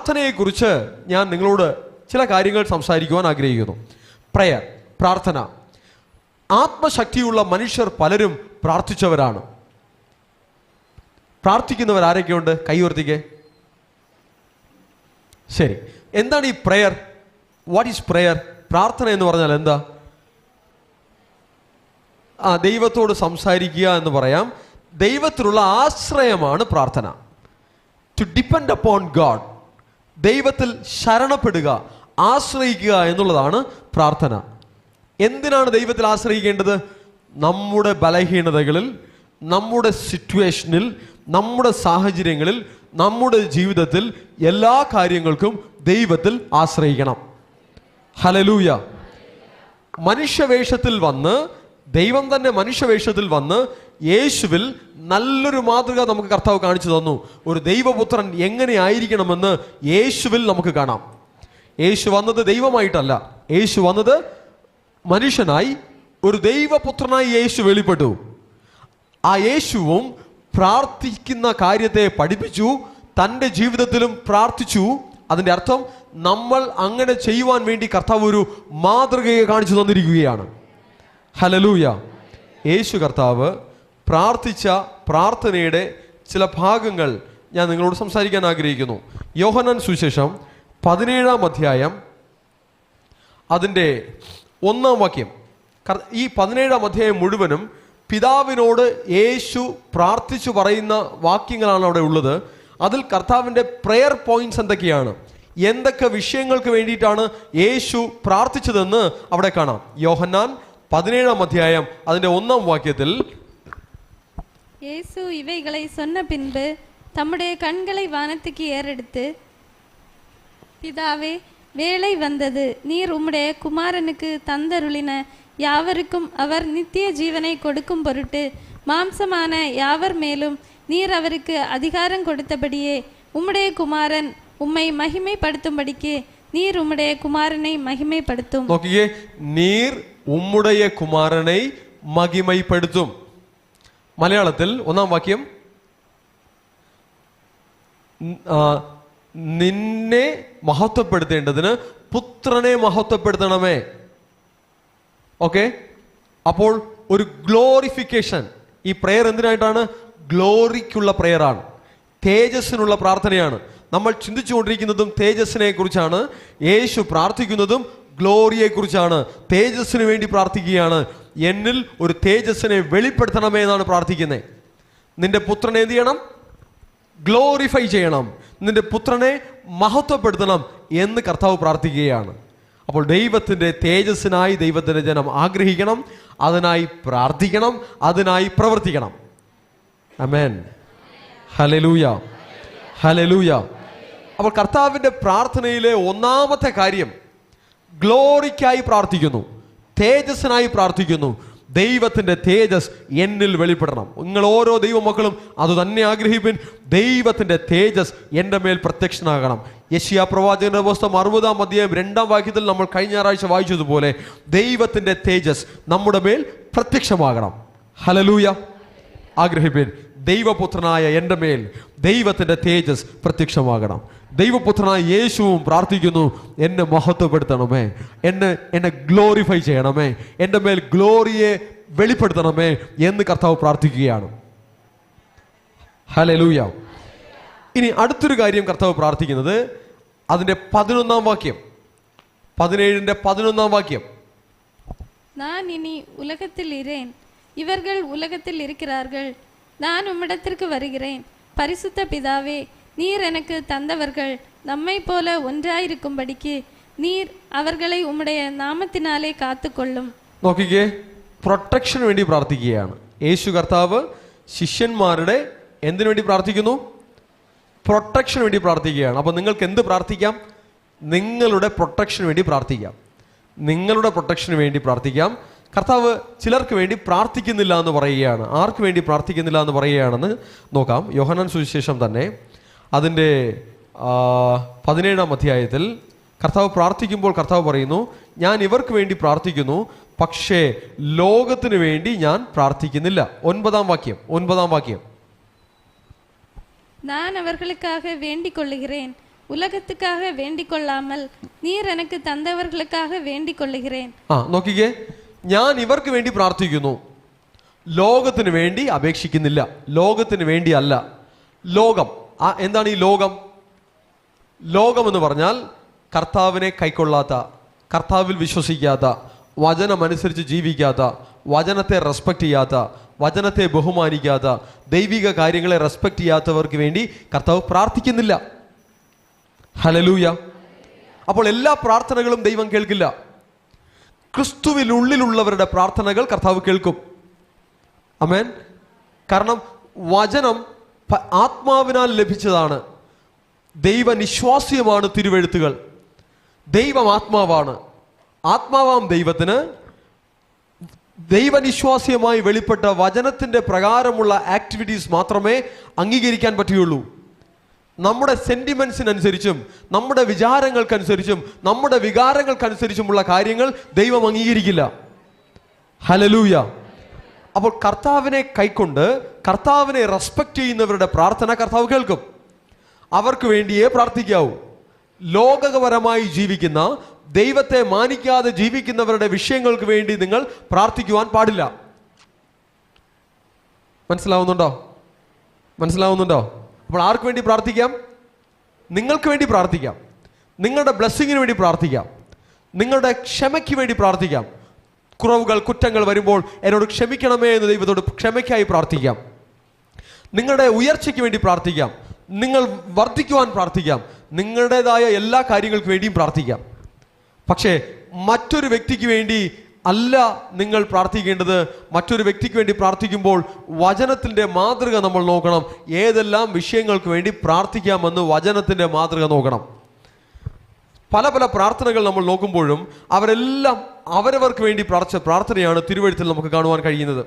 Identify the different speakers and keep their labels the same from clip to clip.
Speaker 1: പ്രാർത്ഥനയെക്കുറിച്ച് ഞാൻ നിങ്ങളോട് ചില കാര്യങ്ങൾ സംസാരിക്കുവാൻ ആഗ്രഹിക്കുന്നു. പ്രയർ, പ്രാർത്ഥന. ആത്മശക്തിയുള്ള മനുഷ്യർ പലരും പ്രാർത്ഥിച്ചവരാണ്. പ്രാർത്ഥിക്കുന്നവർ ആരൊക്കെയുണ്ട്? കൈ ഉയർത്തിക്കേ. ശരി, എന്താണ് ഈ പ്രയർ? What is prayer? പ്രാർത്ഥന എന്ന് പറഞ്ഞാൽ എന്താ? ദൈവത്തോട് സംസാരിക്കുക എന്ന് പറയാം. ദൈവത്തിലുള്ള ആശ്രയമാണ് പ്രാർത്ഥന. ടു ഡിപ്പെൻഡ് അപ്പോൺ ഗാഡ്, ദൈവത്തിൽ ശരണപ്പെടുക, ആശ്രയിക്കുക എന്നുള്ളതാണ് പ്രാർത്ഥന. എന്തിനാണ് ദൈവത്തിൽ ആശ്രയിക്കേണ്ടത്? നമ്മുടെ ബലഹീനതകളിൽ, നമ്മുടെ സിറ്റുവേഷനിൽ, നമ്മുടെ സാഹചര്യങ്ങളിൽ, നമ്മുടെ ജീവിതത്തിൽ എല്ലാ കാര്യങ്ങൾക്കും ദൈവത്തിൽ ആശ്രയിക്കണം. ഹല്ലേലൂയ. മനുഷ്യവേഷത്തിൽ വന്ന്, ദൈവം തന്നെ മനുഷ്യവേഷത്തിൽ വന്ന് യേശുവിൽ നല്ലൊരു മാതൃക നമുക്ക് കർത്താവ് കാണിച്ചു തന്നു. ഒരു ദൈവപുത്രൻ എങ്ങനെ ആയിരിക്കണമെന്ന് യേശുവിൽ നമുക്ക് കാണാം. യേശു വന്നത് ദൈവമായിട്ടല്ല, യേശു വന്നത് മനുഷ്യനായി, ഒരു ദൈവപുത്രനായി യേശു വെളിപ്പെട്ടു. ആ യേശുവും പ്രാർത്ഥിക്കുന്ന കാര്യത്തെ പഠിപ്പിച്ചു, തൻ്റെ ജീവിതത്തിലും പ്രാർത്ഥിച്ചു. അതിൻ്റെ അർത്ഥം നമ്മൾ അങ്ങനെ ചെയ്യുവാൻ വേണ്ടി കർത്താവ് ഒരു മാതൃകയെ കാണിച്ചു തന്നിരിക്കുകയാണ്. ഹല്ലേലൂയ. യേശു കർത്താവ് പ്രാർത്ഥിച്ച പ്രാർത്ഥനയുടെ ചില ഭാഗങ്ങൾ ഞാൻ നിങ്ങളോട് സംസാരിക്കാൻ ആഗ്രഹിക്കുന്നു. യോഹന്നാൻ സുവിശേഷം 17-ാം അധ്യായം അതിൻ്റെ 1-ാം വാക്യം. ഈ 17-ാം അധ്യായം മുഴുവനും പിതാവിനോട് യേശു പ്രാർത്ഥിച്ചു പറയുന്ന വാക്യങ്ങളാണ് അവിടെ ഉള്ളത്. അതിൽ കർത്താവിൻ്റെ പ്രെയർ പോയിന്റ്സ് എന്തൊക്കെയാണ്, എന്തൊക്കെ വിഷയങ്ങൾക്ക് വേണ്ടിയിട്ടാണ് യേശു പ്രാർത്ഥിച്ചതെന്ന് അവിടെ കാണാം. യോഹന്നാൻ 17-ാം അധ്യായം അതിൻ്റെ 1-ാം വാക്യത്തിൽ,
Speaker 2: இயேசு இவைகளை சொன்ன பின்பு தம்முடைய கண்களை வானத்துக்கு ஏறெடுத்து, பிதாவே, வேளை வந்தது, நீர் உம்முடைய குமாரனுக்கு தந்தருளின யாவருக்கும் அவர் நித்திய ஜீவனை கொடுக்கும் பொருட்டு மாம்சமான யாவர் மேலும் நீர் அவருக்கு அதிகாரம் கொடுத்தபடியே உம்முடைய குமாரன் உம்மை மகிமைப்படுத்தும்படிக்கு நீர் உம்முடைய குமாரனை மகிமைப்படுத்தும்.
Speaker 1: നോക്കിയേ, നീർ ഉമ്മുடைய കുമാരനെ മഹിമപ്പെടുത്തും. മലയാളത്തിൽ 1-ാം വാക്യം, നിന്നെ മഹത്വപ്പെടുത്തേണ്ടതിന് പുത്രനെ മഹത്വപ്പെടുത്തണമേ. ഓക്കെ, അപ്പോൾ ഒരു ഗ്ലോറിഫിക്കേഷൻ. ഈ പ്രെയർ എന്തിനായിട്ടാണ്? ഗ്ലോറിക്കുള്ള പ്രെയറാണ്, തേജസ്സിനുള്ള പ്രാർത്ഥനയാണ്. നമ്മൾ ചിന്തിച്ചുകൊണ്ടിരിക്കുന്നതും തേജസ്സിനെ കുറിച്ചാണ്. യേശു പ്രാർത്ഥിക്കുന്നതും ഗ്ലോറിയെ കുറിച്ചാണ്. തേജസ്സിന് വേണ്ടി പ്രാർത്ഥിക്കുകയാണ്. എന്നിൽ ഒരു തേജസ്സിനെ വെളിപ്പെടുത്തണമേ എന്നാണ് പ്രാർത്ഥിക്കുന്നത്. നിന്റെ പുത്രനെ എന്ത് ചെയ്യണം? ഗ്ലോറിഫൈ ചെയ്യണം. നിന്റെ പുത്രനെ മഹത്വപ്പെടുത്തണം എന്ന് കർത്താവ് പ്രാർത്ഥിക്കുകയാണ്. അപ്പോൾ ദൈവത്തിൻ്റെ തേജസ്സിനായി ദൈവത്തിൻ്റെ ജനം ആഗ്രഹിക്കണം, അതിനായി പ്രാർത്ഥിക്കണം, അതിനായി പ്രവർത്തിക്കണം. ആമേൻ. ഹല്ലേലൂയ, ഹല്ലേലൂയ. അപ്പോൾ കർത്താവിൻ്റെ പ്രാർത്ഥനയിലെ ഒന്നാമത്തെ കാര്യം ഗ്ലോറിക്കായി പ്രാർത്ഥിക്കുന്നു, തേജസ്സിനായി പ്രാർത്ഥിക്കുന്നു. ദൈവത്തിൻ്റെ തേജസ് എന്നിൽ വെളിപ്പെടണം. നിങ്ങൾ ഓരോ ദൈവമക്കളും അത് തന്നെ ആഗ്രഹിപ്പിൻ. ദൈവത്തിൻ്റെ തേജസ് എൻ്റെ മേൽ പ്രത്യക്ഷനാകണം. യെശയ്യാ പ്രവാചകന്റെ പുസ്തകം 60-ാം അധ്യായം 2-ാം വാക്യത്തിൽ നമ്മൾ കഴിഞ്ഞ ഞായറാഴ്ച വായിച്ചതുപോലെ ദൈവത്തിൻ്റെ തേജസ് നമ്മുടെ മേൽ പ്രത്യക്ഷമാകണം. ഹല്ലേലൂയ. ആഗ്രഹിപ്പിൻ, ദൈവപുത്രനായ എൻ്റെ മേൽ ദൈവത്തിൻ്റെ തേജസ് പ്രത്യക്ഷമാകണം. ദൈവപുത്രനായ യേശുവും പ്രാർത്ഥിക്കുന്നു, എന്നെ മഹത്വപ്പെടുത്തണമേ, എന്നെ ഗ്ലോറിഫൈ ചെയ്യണമേ, എൻ്റെ മേൽ ഗ്ലോറിയെ വെളിപ്പെടുത്തണമേ എന്ന് കർത്താവ് പ്രാർത്ഥിക്കുകയാണ്. ഹല്ലേലൂയ. ഇനി അടുത്തൊരു കാര്യം കർത്താവ് പ്രാർത്ഥിക്കുന്നത് അതിൻ്റെ 11-ാം വാക്യം, 17-ന്റെ 11-ാം വാക്യം.
Speaker 2: நான் இனி உலகத்தில் இரேன், இவர்கள் உலகத்தில் இருக்கிறார்கள், நான் உம்மிடத்திற்கு வருகிறேன். பரிசுத்த பிதாவே, நீர் எனக்கு தந்தவர்கள் நம்மை போல ஒன்றாயிருக்கும்படிக்கு நீர் அவர்களை உம்முடைய നാമത്തിനാലെ കാത്തുകൊള്ളും.
Speaker 1: നോക്കിക്കേ, പ്രൊട്ടക്ഷന് വേണ്ടി പ്രാർത്ഥിക്കുകയാണ് യേശു കർത്താവ്. ശിഷ്യന്മാരുടെ എന്തിനു വേണ്ടി പ്രാർത്ഥിക്കുന്നു? പ്രൊട്ടക്ഷന് വേണ്ടി പ്രാർത്ഥിക്കുകയാണ്. അപ്പോൾ നിങ്ങൾക്ക് എന്ത് പ്രാർത്ഥിക്കാം? നിങ്ങളുടെ പ്രൊട്ടക്ഷന് വേണ്ടി പ്രാർത്ഥിക്കാം, നിങ്ങളുടെ പ്രൊട്ടക്ഷന് വേണ്ടി പ്രാർത്ഥിക്കാം. കർത്താവ് ചിലർക്ക് വേണ്ടി പ്രാർത്ഥിക്കുന്നില്ല എന്ന് പറയുകയാണ്. ആർക്ക് വേണ്ടി പ്രാർത്ഥിക്കുന്നില്ല എന്ന് പറയുകയാണെന്ന് നോക്കാം. യോഹന്നാൻ സുവിശേഷം തന്നെ അതിൻ്റെ 17-ാം അധ്യായത്തിൽ കർത്താവ് പ്രാർത്ഥിക്കുമ്പോൾ കർത്താവ് പറയുന്നു, ഞാൻ ഇവർക്ക് വേണ്ടി പ്രാർത്ഥിക്കുന്നു, പക്ഷേ ലോകത്തിന് വേണ്ടി ഞാൻ പ്രാർത്ഥിക്കുന്നില്ല. 9-ാം വാക്യം, 9-ാം വാക്യം.
Speaker 2: நான் அவர்களுக்காக வேண்டிக் கொள்ளுகிறேன், உலகத்துக்காக வேண்டிக் கொள்ளாமல் நீர் எனக்கு தந்தவர்களுக்காக வேண்டிக் கொள்ளுகிறேன்.
Speaker 1: നോക്കിക്കേ, ഞാൻ ഇവർക്ക് വേണ്ടി പ്രാർത്ഥിക്കുന്നു, ലോകത്തിന് വേണ്ടി അപേക്ഷിക്കുന്നില്ല. ലോകത്തിന് വേണ്ടി അല്ല, ലോകം. എന്താണ് ഈ ലോകം? ലോകം എന്ന് പറഞ്ഞാൽ കർത്താവിനെ കൈക്കൊള്ളാത്ത, കർത്താവിൽ വിശ്വസിക്കാത്ത, വചനമനുസരിച്ച് ജീവിക്കാത്ത, വചനത്തെ റെസ്പെക്ട് ചെയ്യാത്ത, വചനത്തെ ബഹുമാനിക്കാത്ത, ദൈവിക കാര്യങ്ങളെ റെസ്പെക്ട് ചെയ്യാത്തവർക്ക് വേണ്ടി കർത്താവ് പ്രാർത്ഥിക്കുന്നില്ല. ഹല്ലേലൂയ. അപ്പോൾ എല്ലാ പ്രാർത്ഥനകളും ദൈവം കേൾക്കില്ല. ക്രിസ്തുവിനുള്ളിലുള്ളവരുടെ പ്രാർത്ഥനകൾ കർത്താവ് കേൾക്കും. ആമേൻ. കാരണം വചനം ആത്മാവിനാൽ ലഭിച്ചതാണ്. ദൈവനിശ്വാസ്യമാണ് തിരുവെഴുത്തുകൾ. ദൈവം ആത്മാവാണ്. ആത്മാവാം ദൈവത്തിന് ദൈവനിശ്വാസ്യമായി വെളിപ്പെട്ട വചനത്തിന്റെ പ്രകാരമുള്ള ആക്ടിവിറ്റീസ് മാത്രമേ അംഗീകരിക്കാൻ പറ്റുകയുള്ളൂ. നമ്മുടെ സെന്റിമെന്റ്സിനനുസരിച്ചും നമ്മുടെ വിചാരങ്ങൾക്കനുസരിച്ചും നമ്മുടെ വികാരങ്ങൾക്കനുസരിച്ചുമുള്ള കാര്യങ്ങൾ ദൈവം അംഗീകരിക്കില്ല. ഹല്ലേലൂയ. അപ്പോൾ കർത്താവിനെ കൈക്കൊണ്ട് കർത്താവിനെ റെസ്പെക്ട് ചെയ്യുന്നവരുടെ പ്രാർത്ഥന കർത്താവ് കേൾക്കും. അവർക്ക് വേണ്ടിയേ പ്രാർത്ഥിക്കാവൂ. ലോകപരമായി ജീവിക്കുന്ന, ദൈവത്തെ മാനിക്കാതെ ജീവിക്കുന്നവരുടെ വിഷയങ്ങൾക്ക് വേണ്ടി നിങ്ങൾ പ്രാർത്ഥിക്കുവാൻ പാടില്ല. മനസ്സിലാവുന്നുണ്ടോ? അപ്പോൾ ആർക്ക് വേണ്ടി പ്രാർത്ഥിക്കാം? നിങ്ങൾക്ക് വേണ്ടി പ്രാർത്ഥിക്കാം. നിങ്ങളുടെ ബ്ലെസ്സിങ്ങിന് വേണ്ടി പ്രാർത്ഥിക്കാം. നിങ്ങളുടെ ക്ഷമയ്ക്ക് വേണ്ടി പ്രാർത്ഥിക്കാം. കുറവുകൾ, കുറ്റങ്ങൾ വരുമ്പോൾ എന്നോട് ക്ഷമിക്കണമേ എന്ന് ദൈവത്തോട് ക്ഷമയ്ക്കായി പ്രാർത്ഥിക്കാം. നിങ്ങളുടെ ഉയർച്ചയ്ക്ക് വേണ്ടി പ്രാർത്ഥിക്കാം. നിങ്ങൾ വർദ്ധിക്കുവാൻ പ്രാർത്ഥിക്കാം. നിങ്ങളുടേതായ എല്ലാ കാര്യങ്ങൾക്ക് വേണ്ടിയും പ്രാർത്ഥിക്കാം. പക്ഷേ മറ്റൊരു വ്യക്തിക്ക് വേണ്ടി അല്ല നിങ്ങൾ പ്രാർത്ഥിക്കേണ്ടത്. മറ്റൊരു വ്യക്തിക്ക് വേണ്ടി പ്രാർത്ഥിക്കുമ്പോൾ വചനത്തിൻ്റെ മാതൃക നമ്മൾ നോക്കണം. ഏതെല്ലാം വിഷയങ്ങൾക്ക് വേണ്ടി പ്രാർത്ഥിക്കാമെന്ന് വചനത്തിൻ്റെ മാതൃക നോക്കണം. പല പല പ്രാർത്ഥനകൾ നമ്മൾ നോക്കുമ്പോഴും അവരെല്ലാം അവരവർക്ക് വേണ്ടി പ്രാർത്ഥിച്ച പ്രാർത്ഥനയാണ് തിരുവെഴുത്തിൽ നമുക്ക് കാണുവാൻ കഴിയുന്നത്.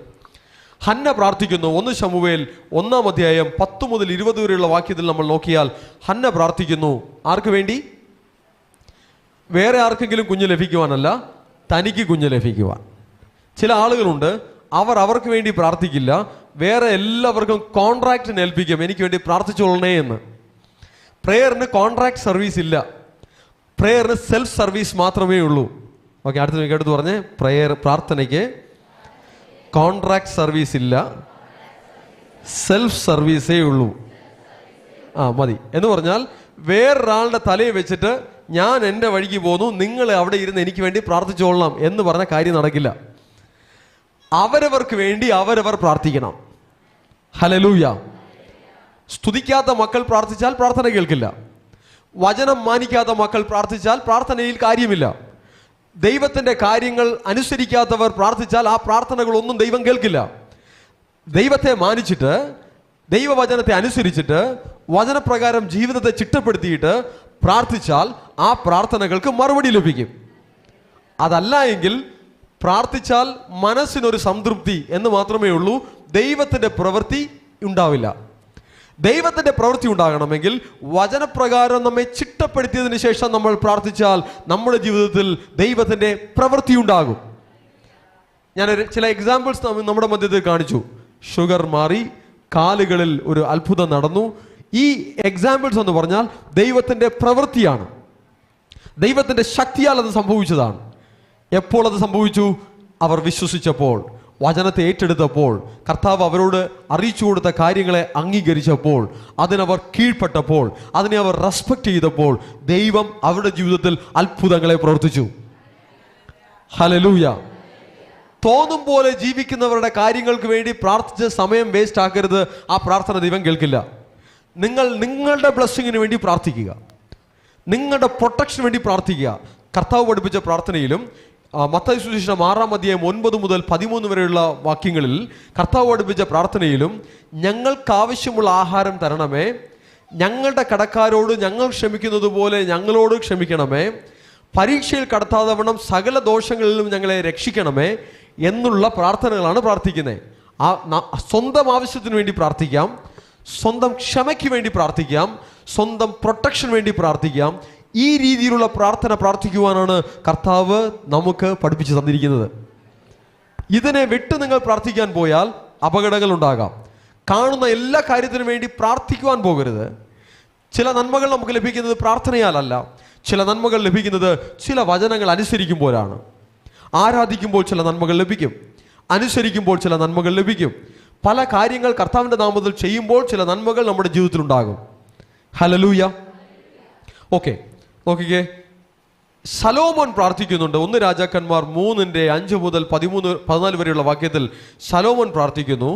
Speaker 1: ഹന്ന പ്രാർത്ഥിക്കുന്നു. 1 ശമൂവേൽ 1-ാം അധ്യായം 10 മുതൽ 20 വരെയുള്ള വാക്യത്തിൽ നമ്മൾ നോക്കിയാൽ ഹന്ന പ്രാർത്ഥിക്കുന്നു. ആർക്ക് വേണ്ടി? വേറെ ആർക്കെങ്കിലും കുഞ്ഞ് ലഭിക്കുവാനല്ല, തനിക്ക് കുഞ്ഞ് ലഭിക്കുവാൻ. ചില ആളുകളുണ്ട്, അവർക്ക് വേണ്ടി പ്രാർത്ഥിക്കില്ല, വേറെ എല്ലാവർക്കും കോൺട്രാക്റ്റിന് ഏൽപ്പിക്കും, എനിക്ക് വേണ്ടി പ്രാർത്ഥിച്ചോളണേ എന്ന്. പ്രേയറിന് കോൺട്രാക്ട് സർവീസ് ഇല്ല. പ്രേയറിന് സെൽഫ് സർവീസ് മാത്രമേ ഉള്ളൂ. ഓക്കെ, അടുത്ത് പറഞ്ഞേ, പ്രാർത്ഥനയ്ക്ക് കോൺട്രാക്ട് സർവീസ് ഇല്ല, സെൽഫ് സർവീസേ ഉള്ളൂ. മതി എന്ന് പറഞ്ഞാൽ വേറൊരാളുടെ തലയിൽ വെച്ചിട്ട് ഞാൻ എൻ്റെ വഴിക്ക് പോന്നു, നിങ്ങൾ അവിടെ ഇരുന്ന് എനിക്ക് വേണ്ടി പ്രാർത്ഥിച്ചോളണം എന്ന് പറഞ്ഞ കാര്യം നടക്കില്ല. അവരവർക്ക് വേണ്ടി അവരവർ പ്രാർത്ഥിക്കണം. ഹല്ലേലൂയ. സ്തുതിക്കാത്ത മക്കൾ പ്രാർത്ഥിച്ചാൽ പ്രാർത്ഥന കേൾക്കില്ല. വചനം മാനിക്കാത്ത മക്കൾ പ്രാർത്ഥിച്ചാൽ പ്രാർത്ഥനയിൽ കാര്യമില്ല. ദൈവത്തിൻ്റെ കാര്യങ്ങൾ അനുസരിക്കാത്തവർ പ്രാർത്ഥിച്ചാൽ ആ പ്രാർത്ഥനകളൊന്നും ദൈവം കേൾക്കില്ല. ദൈവത്തെ മാനിച്ചിട്ട്, ദൈവവചനത്തെ അനുസരിച്ചിട്ട്, വചനപ്രകാരം ജീവിതത്തെ ചിട്ടപ്പെടുത്തിയിട്ട് പ്രാർത്ഥിച്ചാൽ ആ പ്രാർത്ഥനകൾക്ക് മറുപടി ലഭിക്കും. അതല്ല എങ്കിൽ പ്രാർത്ഥിച്ചാൽ മനസ്സിനൊരു സംതൃപ്തി എന്ന് മാത്രമേ ഉള്ളൂ, ദൈവത്തിൻ്റെ പ്രവൃത്തി ഉണ്ടാവില്ല. ദൈവത്തിൻ്റെ പ്രവൃത്തി ഉണ്ടാകണമെങ്കിൽ വചനപ്രകാരം നമ്മെ ചിട്ടപ്പെടുത്തിയതിന് ശേഷം നമ്മൾ പ്രാർത്ഥിച്ചാൽ നമ്മുടെ ജീവിതത്തിൽ ദൈവത്തിൻ്റെ പ്രവൃത്തി ഉണ്ടാകും. ഞാൻ ചില എക്സാമ്പിൾസ് നമ്മുടെ മധ്യത്തിൽ കാണിച്ചു. ഷുഗർ മാറി, കാലുകളിൽ ഒരു അത്ഭുതം നടന്നു. ഈ എക്സാമ്പിൾസ് എന്ന് പറഞ്ഞാൽ ദൈവത്തിൻ്റെ പ്രവൃത്തിയാണ്. ദൈവത്തിൻ്റെ ശക്തിയാൽ അത് സംഭവിച്ചതാണ്. എപ്പോൾ അത് സംഭവിച്ചു? അവർ വിശ്വസിച്ചപ്പോൾ, വചനത്തെ ഏറ്റെടുത്തപ്പോൾ, കർത്താവ് അവരോട് അറിയിച്ചു കൊടുത്ത കാര്യങ്ങളെ അംഗീകരിച്ചപ്പോൾ, അതിനവർ കീഴ്പ്പെട്ടപ്പോൾ, അതിനെ അവർ റെസ്പെക്ട് ചെയ്തപ്പോൾ ദൈവം അവരുടെ ജീവിതത്തിൽ അത്ഭുതങ്ങളെ പ്രവർത്തിച്ചു. ഹല്ലേലൂയ. തോന്നും പോലെ ജീവിക്കുന്നവരുടെ കാര്യങ്ങൾക്ക് വേണ്ടി പ്രാർത്ഥിച്ച് സമയം വേസ്റ്റ് ആക്കരുത്. ആ പ്രാർത്ഥന ദൈവം കേൾക്കില്ല. നിങ്ങളുടെ ബ്ലെസ്സിങ്ങിന് വേണ്ടി പ്രാർത്ഥിക്കുക, നിങ്ങളുടെ പ്രൊട്ടക്ഷന് വേണ്ടി പ്രാർത്ഥിക്കുക. കർത്താവ് പഠിപ്പിച്ച പ്രാർത്ഥനയിലും മത്തായി സുവിശേഷം 6-ാം അധ്യായം 9 മുതൽ 13 വരെയുള്ള വാക്യങ്ങളിൽ കർത്താവ് പഠിപ്പിച്ച പ്രാർത്ഥനയിലും ഞങ്ങൾക്ക് ആവശ്യമുള്ള ആഹാരം തരണമേ, ഞങ്ങളുടെ കടക്കാരോട് ഞങ്ങൾ ക്ഷമിക്കുന്നത് പോലെ ഞങ്ങളോട് ക്ഷമിക്കണമേ, പരീക്ഷയിൽ കടത്താതെ വണ്ണം സകല ദോഷങ്ങളിലും ഞങ്ങളെ രക്ഷിക്കണമേ എന്നുള്ള പ്രാർത്ഥനകളാണ് പ്രാർത്ഥിക്കുന്നത്. സ്വന്തം ആവശ്യത്തിന് വേണ്ടി പ്രാർത്ഥിക്കാം, സ്വന്തം ക്ഷമയ്ക്ക് വേണ്ടി പ്രാർത്ഥിക്കാം, സ്വന്തം പ്രൊട്ടക്ഷന് വേണ്ടി പ്രാർത്ഥിക്കാം. ഈ രീതിയിലുള്ള പ്രാർത്ഥന പ്രാർത്ഥിക്കുവാനാണ് കർത്താവ് നമുക്ക് പഠിപ്പിച്ചു തന്നിരിക്കുന്നത്. ഇതിനെ വിട്ട് നിങ്ങൾ പ്രാർത്ഥിക്കാൻ പോയാൽ അപകടങ്ങൾ ഉണ്ടാകാം. കാണുന്ന എല്ലാ കാര്യത്തിനും വേണ്ടി പ്രാർത്ഥിക്കുവാൻ പോകരുത്. ചില നന്മകൾ നമുക്ക് ലഭിക്കുന്നത് പ്രാർത്ഥനയാലല്ല. ചില നന്മകൾ ലഭിക്കുന്നത് ചില വചനങ്ങൾ അനുസരിക്കുമ്പോഴാണ്. ആരാധിക്കുമ്പോൾ ചില നന്മകൾ ലഭിക്കും, അനുസരിക്കുമ്പോൾ ചില നന്മകൾ ലഭിക്കും. പല കാര്യങ്ങൾ കർത്താവിൻ്റെ നാമത്തിൽ ചെയ്യുമ്പോൾ ചില നന്മകൾ നമ്മുടെ ജീവിതത്തിലുണ്ടാകും. ഹല്ലേലൂയ. ഓക്കെ, നോക്കിക്കേ, ശലോമോൻ പ്രാർത്ഥിക്കുന്നുണ്ട്. 1 രാജാക്കന്മാർ 3:5 മുതൽ 14 വരെയുള്ള വാക്യത്തിൽ ശലോമോൻ പ്രാർത്ഥിക്കുന്നു.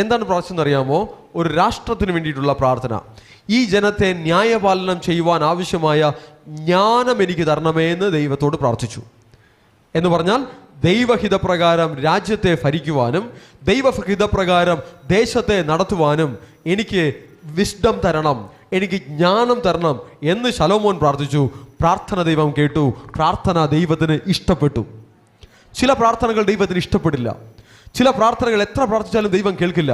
Speaker 1: എന്താണ് പ്രാർത്ഥന അറിയാമോ? ഒരു രാഷ്ട്രത്തിന് വേണ്ടിയിട്ടുള്ള പ്രാർത്ഥന. ഈ ജനത്തെ ന്യായപാലനം ചെയ്യുവാൻ ആവശ്യമായ ജ്ഞാനം എനിക്ക് തരണമേ എന്ന് ദൈവത്തോട് പ്രാർത്ഥിച്ചു. എന്ന് പറഞ്ഞാൽ ദൈവഹിതപ്രകാരം രാജ്യത്തെ ഭരിക്കുവാനും ദൈവഹിതപ്രകാരം ദേശത്തെ നടത്തുവാനും എനിക്ക് വിസ്ഡം തരണം, എനിക്ക് ജ്ഞാനം തരണം എന്ന് ശലോമോൻ പ്രാർത്ഥിച്ചു. പ്രാർത്ഥന ദൈവം കേട്ടു. പ്രാർത്ഥന ദൈവത്തിന് ഇഷ്ടപ്പെട്ടു. ചില പ്രാർത്ഥനകൾ ദൈവത്തിന് ഇഷ്ടപ്പെടില്ല. ചില പ്രാർത്ഥനകൾ എത്ര പ്രാർത്ഥിച്ചാലും ദൈവം കേൾക്കില്ല.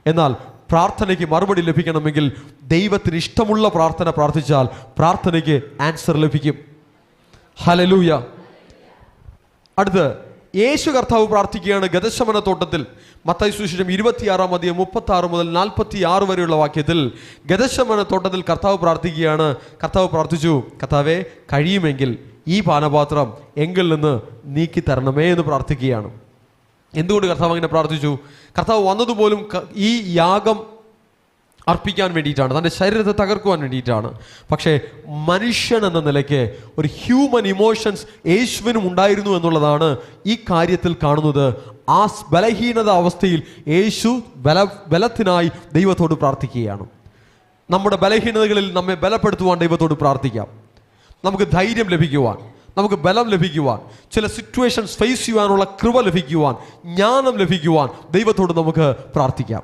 Speaker 1: എന്നാൽ പ്രാർത്ഥനയ്ക്ക് മറുപടി ലഭിക്കണമെങ്കിൽ ദൈവത്തിന് ഇഷ്ടമുള്ള പ്രാർത്ഥന പ്രാർത്ഥിച്ചാൽ പ്രാർത്ഥനയ്ക്ക് ആൻസർ ലഭിക്കും. ഹല്ലേലൂയ. അടുത്ത് യേശു കർത്താവ് പ്രാർത്ഥിക്കുകയാണ് ഗെത്സമന തോട്ടത്തിൽ. മത്തായി സുവിശേഷം 26:36 മുതൽ 46 വരെയുള്ള വാക്യത്തിൽ ഗെത്സമന തോട്ടത്തിൽ കർത്താവ് പ്രാർത്ഥിക്കുകയാണ്. കർത്താവ് പ്രാർത്ഥിച്ചു, കർത്താവേ, കഴിയുമെങ്കിൽ ഈ പാനപാത്രം എങ്കിൽ നിന്ന് നീക്കി തരണമേ എന്ന് പ്രാർത്ഥിക്കുകയാണ്. എന്തുകൊണ്ട് കർത്താവ് അങ്ങനെ പ്രാർത്ഥിച്ചു? കർത്താവ് വന്നതുപോലും ഈ യാഗം അർപ്പിക്കാൻ വേണ്ടിയിട്ടാണ്, തൻ്റെ ശരീരത്തെ തകർക്കുവാൻ വേണ്ടിയിട്ടാണ്. പക്ഷേ മനുഷ്യൻ എന്ന നിലയ്ക്ക് ഒരു ഹ്യൂമൻ ഇമോഷൻസ് യേശുവിനും ഉണ്ടായിരുന്നു എന്നുള്ളതാണ് ഈ കാര്യത്തിൽ കാണുന്നത്. ആ ബലഹീനത അവസ്ഥയിൽ യേശു ബലത്തിനായി ദൈവത്തോട് പ്രാർത്ഥിക്കുകയാണ്. നമ്മുടെ ബലഹീനതകളിൽ നമ്മെ ബലപ്പെടുത്തുവാൻ ദൈവത്തോട് പ്രാർത്ഥിക്കാം. നമുക്ക് ധൈര്യം ലഭിക്കുവാൻ, നമുക്ക് ബലം ലഭിക്കുവാൻ, ചില സിറ്റുവേഷൻസ് ഫേസ് ചെയ്യുവാനുള്ള കൃപ ലഭിക്കുവാൻ, ജ്ഞാനം ലഭിക്കുവാൻ ദൈവത്തോട് നമുക്ക് പ്രാർത്ഥിക്കാം.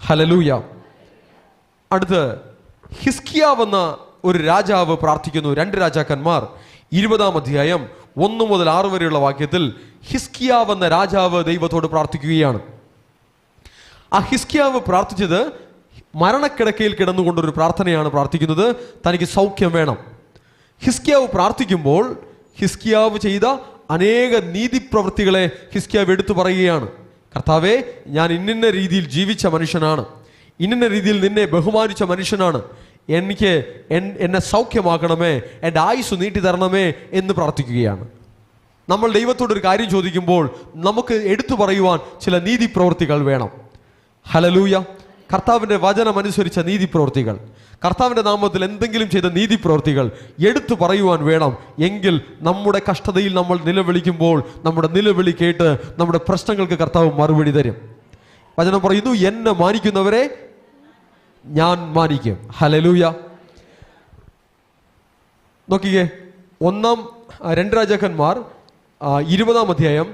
Speaker 1: ഹല്ലേലൂയ. അടുത്ത് ഹിസ്കിയാവ് എന്ന ഒരു രാജാവ് പ്രാർത്ഥിക്കുന്നു. 2 രാജാക്കന്മാർ 20-ാം അധ്യായം 1 മുതൽ 6 വരെയുള്ള വാക്യത്തിൽ ഹിസ്കിയാവ് എന്ന രാജാവ് ദൈവത്തോട് പ്രാർത്ഥിക്കുകയാണ്. ആ ഹിസ്കിയാവ് പ്രാർത്ഥിച്ചത് മരണക്കിടക്കയിൽ കിടന്നുകൊണ്ടൊരു പ്രാർത്ഥനയാണ് പ്രാർത്ഥിക്കുന്നത്. തനിക്ക് സൗഖ്യം വേണം. ഹിസ്കിയാവ് പ്രാർത്ഥിക്കുമ്പോൾ ഹിസ്കിയാവ് ചെയ്ത അനേക നീതിപ്രവൃത്തികളെ ഹിസ്കിയാവ് എടുത്തു പറയുകയാണ്. കർത്താവേ, ഞാൻ ഇന്ന രീതിയിൽ ജീവിച്ച മനുഷ്യനാണ്, ഇന്ന രീതിയിൽ നിന്നെ ബഹുമാനിച്ച മനുഷ്യനാണ്, എന്നെ സൗഖ്യമാക്കണമേ, എൻ്റെ ആയുസ് നീട്ടി തരണമേ എന്ന് പ്രാർത്ഥിക്കുകയാണ്. നമ്മൾ ദൈവത്തോടൊരു കാര്യം ചോദിക്കുമ്പോൾ നമുക്ക് എടുത്തു പറയുവാൻ ചില നീതിപ്രവൃത്തികൾ വേണം. ഹല്ലേലൂയ. കർത്താവിൻ്റെ വചനം അനുസരിച്ച നീതിപ്രവൃത്തികൾ, കർത്താവിൻ്റെ നാമത്തിൽ എന്തെങ്കിലും ചെയ്ത നീതിപ്രവൃത്തികൾ എടുത്തു പറയുവാൻ വേണം. എങ്കിൽ നമ്മുടെ കഷ്ടതയിൽ നമ്മൾ നിലവിളിക്കുമ്പോൾ നമ്മുടെ നിലവിളി കേട്ട് നമ്മുടെ പ്രശ്നങ്ങൾക്ക് കർത്താവ് മറുപടി തരും. വചനം പറയുന്നു, എന്നെ മാനിക്കുന്നവരെ ഞാൻ മാനിക്കും. ഹല്ലേലൂയ. നോക്കിക്കേ, 2 രാജാക്കന്മാർ 20-ാം അധ്യായം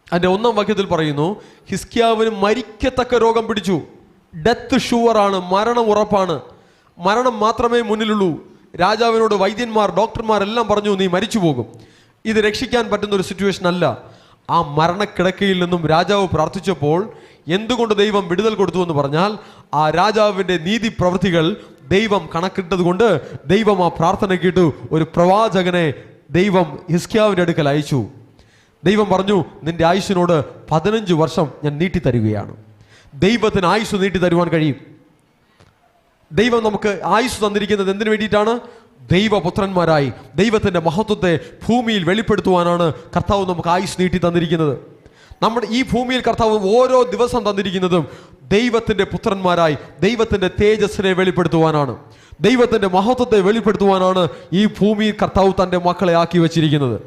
Speaker 1: അതിൻ്റെ 1-ാം വാക്യത്തിൽ പറയുന്നു, ഹിസ്കിയാവിന് മരിക്കത്തക്ക രോഗം പിടിച്ചു. ഡെത്ത് ഷുവറാണ്, മരണം ഉറപ്പാണ്, മരണം മാത്രമേ മുന്നിലുള്ളൂ. രാജാവിനോട് വൈദ്യന്മാർ, ഡോക്ടർമാരെല്ലാം പറഞ്ഞു, നീ മരിച്ചു പോകും, ഇത് രക്ഷിക്കാൻ പറ്റുന്ന ഒരു സിറ്റുവേഷൻ അല്ല. ആ മരണക്കിടക്കയിൽ നിന്നും രാജാവ് പ്രാർത്ഥിച്ചപ്പോൾ എന്തുകൊണ്ട് ദൈവം വിടുതൽ കൊടുത്തു എന്ന് പറഞ്ഞാൽ, ആ രാജാവിൻ്റെ നീതി പ്രവൃത്തികൾ ദൈവം കണക്കിട്ടത് കൊണ്ട് ദൈവം ആ പ്രാർത്ഥന കേട്ടു. ഒരു പ്രവാചകനെ ദൈവം ഹിസ്കിയാവിൻ്റെ അടുക്കൽ അയച്ചു. ദൈവം പറഞ്ഞു, നിന്റെ ആയുസ്സിനോട് 15 വർഷം ഞാൻ നീട്ടിത്തരുകയാണ്. ദൈവത്തിന് ആയുസ് നീട്ടി തരുവാൻ കഴിയും. ദൈവം നമുക്ക് ആയുസ് തന്നിരിക്കുന്നത് എന്തിനു വേണ്ടിയിട്ടാണ്? ദൈവപുത്രന്മാരായി ദൈവത്തിൻ്റെ മഹത്വത്തെ ഭൂമിയിൽ വെളിപ്പെടുത്തുവാനാണ് കർത്താവ് നമുക്ക് ആയുസ് നീട്ടി തന്നിരിക്കുന്നത്. നമ്മുടെ ഈ ഭൂമിയിൽ കർത്താവ് ഓരോ ദിവസം തന്നിരിക്കുന്നതും ദൈവത്തിൻ്റെ പുത്രന്മാരായി ദൈവത്തിൻ്റെ തേജസ്സിനെ വെളിപ്പെടുത്തുവാനാണ്, ദൈവത്തിൻ്റെ മഹത്വത്തെ വെളിപ്പെടുത്തുവാനാണ് ഈ ഭൂമിയിൽ കർത്താവ് തൻ്റെ മക്കളെ ആക്കി വച്ചിരിക്കുന്നത്.